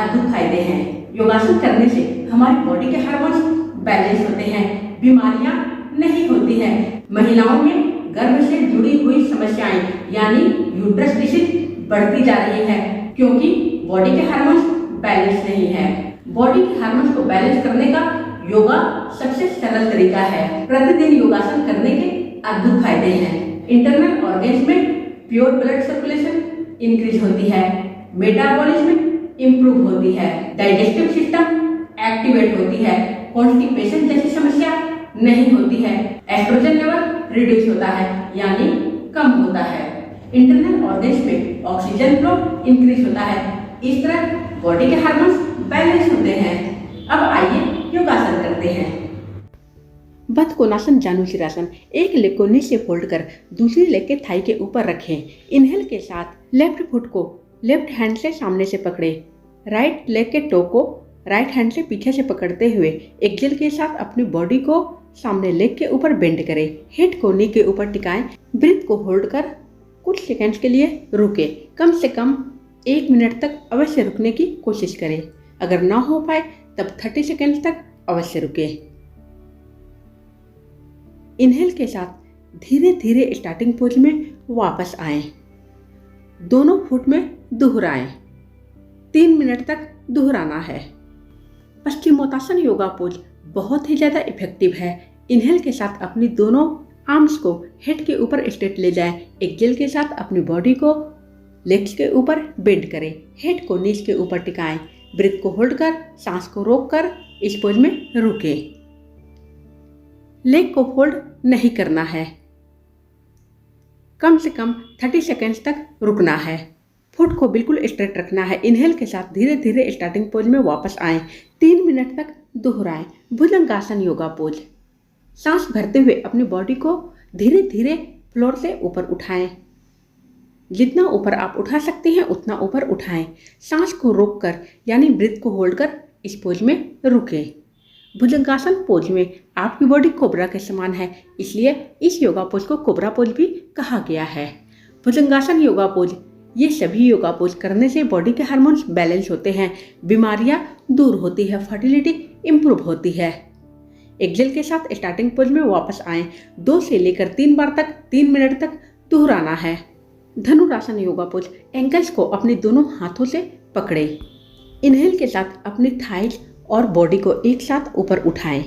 अद्भुत फायदे हैं। योगासन करने से हमारी बॉडी के हार्मोन्स बैलेंस होते हैं, बीमारियां नहीं होती हैं। महिलाओं में गर्भ से जुड़ी हुई समस्याएं यानी यूट्रस डिसीज बढ़ती जा रही है क्योंकि बॉडी के हार्मोन्स बैलेंस नहीं है। बॉडी के हार्मोन्स को बैलेंस करने का योगा सबसे सरल तरीका है। प्रतिदिन योगासन करने के अद्भुत फायदे हैं। इंटरनल ऑर्गन्स में प्योर ब्लड सर्कुलेशन इंक्रीज होती है, मेटाबॉलिज्म इंप्रूव होती है, डाइजेस्टिव सिस्टम एक्टिवेट होती है, कॉन्स्टिपेशन जैसी समस्या नहीं होती है, एस्ट्रोजन लेवल रिड्यूस होता है यानी कम होता है, इंटरनल ऑर्गन्स में ऑक्सीजन फ्लो इंक्रीज होता है। इस तरह बॉडी के हार्मोन्स बैलेंस होते हैं। अब आइए योगासन करते हैं। बद्ध कोणासन जानुशिरासन। एक लेग को नीचे फोल्ड कर दूसरी लेग के थाई के ऊपर रखें। इनहेल के साथ लेफ्ट फुट को लेफ्ट हैंड से सामने से पकड़े। राइट लेग के टो को राइट हैंड से पीछे से पकड़ते हुए एक्सेल के साथ अपनी बॉडी को सामने लेग के ऊपर बेंड करें। हेड को नी के ऊपर टिकाएं। ब्रीथ को होल्ड कर कुछ सेकंड्स के लिए रुके। कम से कम 1 मिनट तक अवश्य रुकने की कोशिश करें। अगर ना हो पाए तब 30 सेकंड्स तक अवश्य रुके। इनहेल के साथ धीरे धीरे स्टार्टिंग पोज में वापस आएं। दोनों फुट में दोहराएं। 3 मिनट तक दोहराना है। पश्चिमोत्तासन योगा पोज बहुत ही ज़्यादा इफेक्टिव है। इनहेल के साथ अपनी दोनों आर्म्स को हेड के ऊपर स्ट्रेट ले जाएं। एक्सेल के साथ अपनी बॉडी को लेग्स के ऊपर बेंड करें। हेड को नीज के ऊपर टिकाएं। ब्रीथ को होल्ड कर सांस को रोक कर इस पोज में रुके। लेग को फोल्ड नहीं करना है। कम से कम 30 सेकंड्स तक रुकना है। फुट को बिल्कुल स्ट्रेट रखना है। इनहेल के साथ धीरे धीरे स्टार्टिंग पोज में वापस आएं। 3 मिनट तक दोहराएं। भुजंगासन योगा पोज। सांस भरते हुए अपनी बॉडी को धीरे धीरे फ्लोर से ऊपर उठाएं। जितना ऊपर आप उठा सकते हैं उतना ऊपर उठाएं। सांस को रोककर यानी ब्रीथ को होल्ड कर इस पोज में रुकें। भुजंगासन पोज में आपकी बॉडी कोबरा के समान है, इसलिए इस योगा पोज को कोबरा पोज भी कहा गया है। भुजंगासन योगा पोज, ये सभी योगा पोज करने से बॉडी के हार्मोन्स बैलेंस होते हैं, बीमारियां दूर होती है, फर्टिलिटी इंप्रूव होती है। एक्सेल के साथ स्टार्टिंग पोज में वापस आएं। 2 से लेकर 3 बार तक 3 मिनट तक दोहराना है। धनुरासन योगा पोज। एंकल्स को अपने दोनों हाथों से पकड़े। इनहेल के साथ अपनी थाइज और बॉडी को एक साथ ऊपर उठाएं।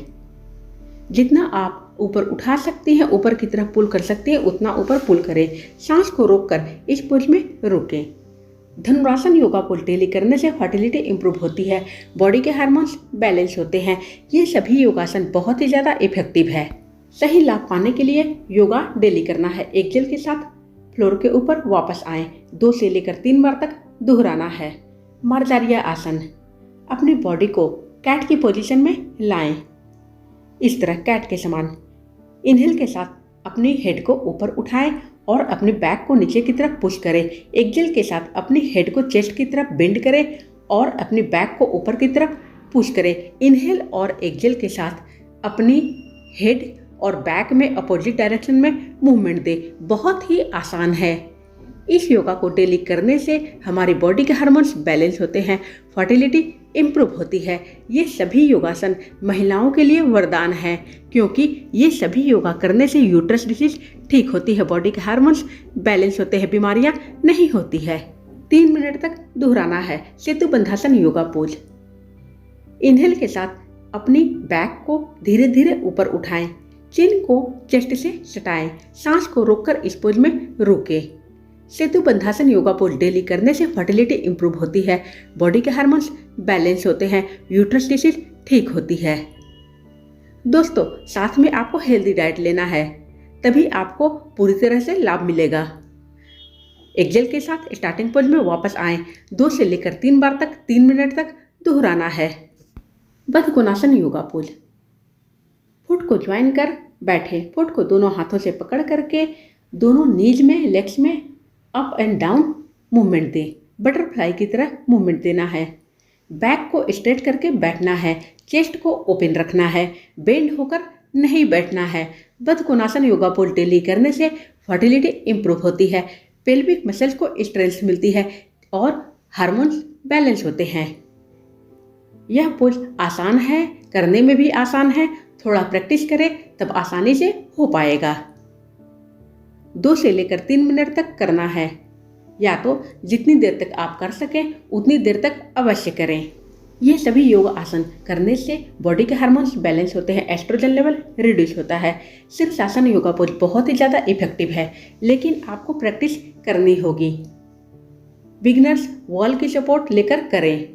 जितना आप ऊपर उठा सकते हैं, ऊपर की तरफ पुल कर सकते हैं, उतना ऊपर पुल करें। सांस को रोककर इस पोज में रुकें। धनुरासन योगा पोज डेली करने से फर्टिलिटी इंप्रूव होती है, बॉडी के हार्मोन्स बैलेंस होते हैं। ये सभी योगासन बहुत ही ज़्यादा इफेक्टिव है। सही लाभ पाने के लिए योगा डेली करना है। एक्सेल के साथ फ्लोर के ऊपर वापस आएं। 2 से लेकर 3 बार तक दोहराना है। मार्जारिया आसन। अपनी बॉडी को कैट की पोजीशन में लाएं। इस तरह कैट के समान। इनहेल के साथ अपनी हेड को ऊपर उठाएं और अपने बैक को नीचे की तरफ पुश करें। एक्सेल के साथ अपनी हेड को चेस्ट की तरफ बेंड करें और अपनी बैक को ऊपर की तरफ पुश करें। इनहेल और एक्सेल के साथ अपनी हेड और बैक में अपोजिट डायरेक्शन में मूवमेंट दें। बहुत ही आसान है। इस योगा को डेली करने से हमारी बॉडी के हार्मोन्स बैलेंस होते हैं, फर्टिलिटी इंप्रूव होती है। ये सभी योगासन महिलाओं के लिए वरदान है क्योंकि ये सभी योगा करने से यूट्रस डिसीज ठीक होती है, बॉडी के हार्मोन्स बैलेंस होते हैं, बीमारियां नहीं होती है। 3 मिनट तक दोहराना है। सेतु बंधासन योगा पोज। इनहेल के साथ अपनी बैक को धीरे धीरे ऊपर उठाएं। चिन को चेस्ट से सटाएं। सांस को रोककर इस पोज में रुकें। सेतु बंधासन योगा पोज डेली करने से फर्टिलिटी इंप्रूव होती है, बॉडी के हार्मोन्स बैलेंस होते हैं, यूट्रस डिसीज ठीक होती है। दोस्तों, साथ में आपको हेल्दी डाइट लेना है, तभी आपको पूरी तरह से लाभ मिलेगा। एक्सेल के साथ स्टार्टिंग पोज में वापस आएं। 2 से लेकर 3 बार तक 3 मिनट तक दोहराना है। बद्ध कोणासन योगा पोज। फुट को ज्वाइन कर बैठे। फुट को दोनों हाथों से पकड़ करके दोनों नीज में, लेग्स में अप एंड डाउन मूवमेंट दें। बटरफ्लाई की तरह मूवमेंट देना है। बैक को स्ट्रेट करके बैठना है। चेस्ट को ओपन रखना है। बेंड होकर नहीं बैठना है। बद्ध कोणासन योगा पोज डेली करने से फर्टिलिटी इंप्रूव होती है, पेल्विक मसल्स को स्ट्रेंथ मिलती है और हार्मोन्स बैलेंस होते हैं। यह पोज आसान है, करने में भी आसान है। थोड़ा प्रैक्टिस करें तब आसानी से हो पाएगा। 2 से लेकर 3 मिनट तक करना है, या तो जितनी देर तक आप कर सकें उतनी देर तक अवश्य करें। ये सभी योग आसन करने से बॉडी के हार्मोन्स बैलेंस होते हैं, एस्ट्रोजन लेवल रिड्यूस होता है। शीर्षासन योगा पोज बहुत ही ज़्यादा इफेक्टिव है, लेकिन आपको प्रैक्टिस करनी होगी। बिगिनर्स वॉल की सपोर्ट लेकर करें।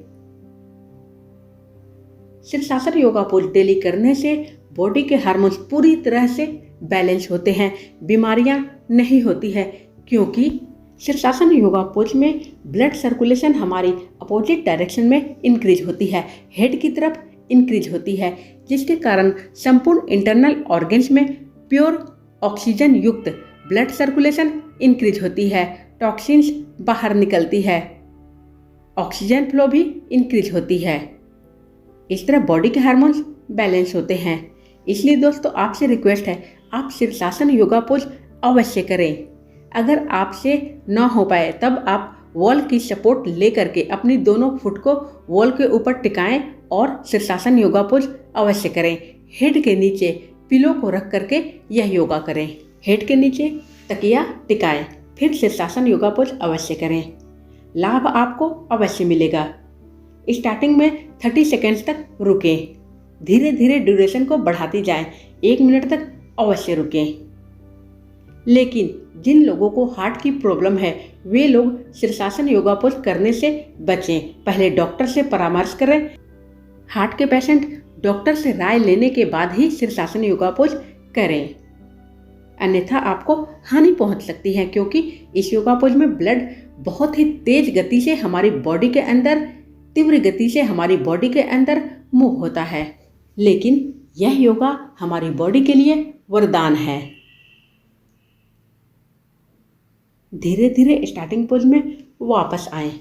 शीर्षासन योगा पोज डेली करने से बॉडी के हार्मोन्स पूरी तरह से बैलेंस होते हैं, बीमारियां नहीं होती है, क्योंकि शीर्षासन योगा पोज में ब्लड सर्कुलेशन हमारी अपोजिट डायरेक्शन में इंक्रीज होती है, हेड की तरफ इंक्रीज होती है, जिसके कारण संपूर्ण इंटरनल ऑर्गन्स में प्योर ऑक्सीजन युक्त ब्लड सर्कुलेशन इंक्रीज होती है, टॉक्सिन्स बाहर निकलती है, ऑक्सीजन फ्लो भी इंक्रीज होती है। इस तरह बॉडी के हार्मोन्स बैलेंस होते हैं। इसलिए दोस्तों आपसे रिक्वेस्ट है, आप शीर्षासन योगा पोज अवश्य करें। अगर आपसे ना हो पाए तब आप वॉल की सपोर्ट लेकर के अपनी दोनों फुट को वॉल के ऊपर टिकाएं और शीर्षासन योगा पोज अवश्य करें। हेड के नीचे पिलो को रख करके यह योगा करें। हेड के नीचे तकिया टिकाएं, फिर शीर्षासन योगा पोज अवश्य करें। लाभ आपको अवश्य मिलेगा। स्टार्टिंग में 30 सेकेंड्स तक रुकें, धीरे धीरे ड्यूरेशन को बढ़ाती जाएं, 1 मिनट तक अवश्य रुकें। लेकिन जिन लोगों को हार्ट की प्रॉब्लम है वे लोग शीर्षासन योगा पोज करने से बचें। पहले डॉक्टर से परामर्श करें। हार्ट के पेशेंट डॉक्टर से राय लेने के बाद ही शीर्षासन योगा पोज करें, अन्यथा आपको हानि पहुंच सकती है, क्योंकि इस योगा पोज में ब्लड बहुत ही तेज गति से हमारी बॉडी के अंदर, तीव्र गति से हमारी बॉडी के अंदर मूव होता है। लेकिन यह योगा हमारी बॉडी के लिए वरदान है। धीरे धीरे स्टार्टिंग पोज में वापस आएं।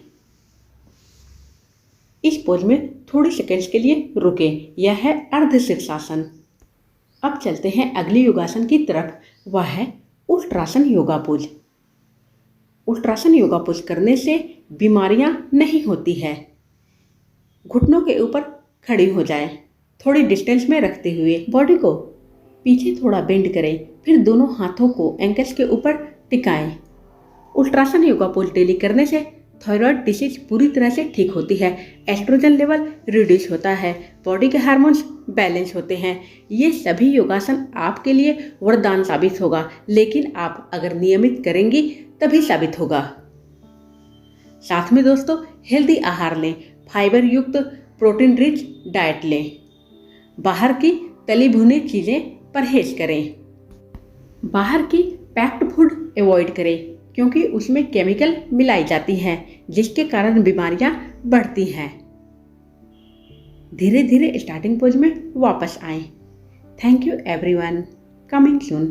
इस पोज में थोड़ी सेकेंड्स के लिए रुकें। यह है अर्ध शीर्षासन। अब चलते हैं अगली योगासन की तरफ, वह है ultrasound yoga pose. Ultrasound yoga pose करने से बीमारियां नहीं होती है। घुटनों के ऊपर खड़ी हो जाएं, थोड़ी डिस्टेंस में रखते हुए बॉडी को पीछे थोड़ा बेंड करें, फिर दोनों हाथों को एंकल्स के ऊपर टिकाएं। उल्ट्रासन योगा पोज डेली करने से थायराइड डिसीज पूरी तरह से ठीक होती है, एस्ट्रोजन लेवल रिड्यूस होता है, बॉडी के हार्मोन्स बैलेंस होते हैं। ये सभी योगासन आपके लिए वरदान साबित होगा, लेकिन आप अगर नियमित करेंगी तभी साबित होगा। साथ में दोस्तों हेल्दी आहार लें, फाइबर युक्त प्रोटीन रिच डाइट लें, बाहर की तली भुनी चीज़ें परहेज करें, बाहर की पैक्ड फूड अवॉइड करें, क्योंकि उसमें केमिकल मिलाई जाती हैं, जिसके कारण बीमारियां बढ़ती हैं। धीरे धीरे स्टार्टिंग पोज में वापस आएं। Thank you everyone, coming soon.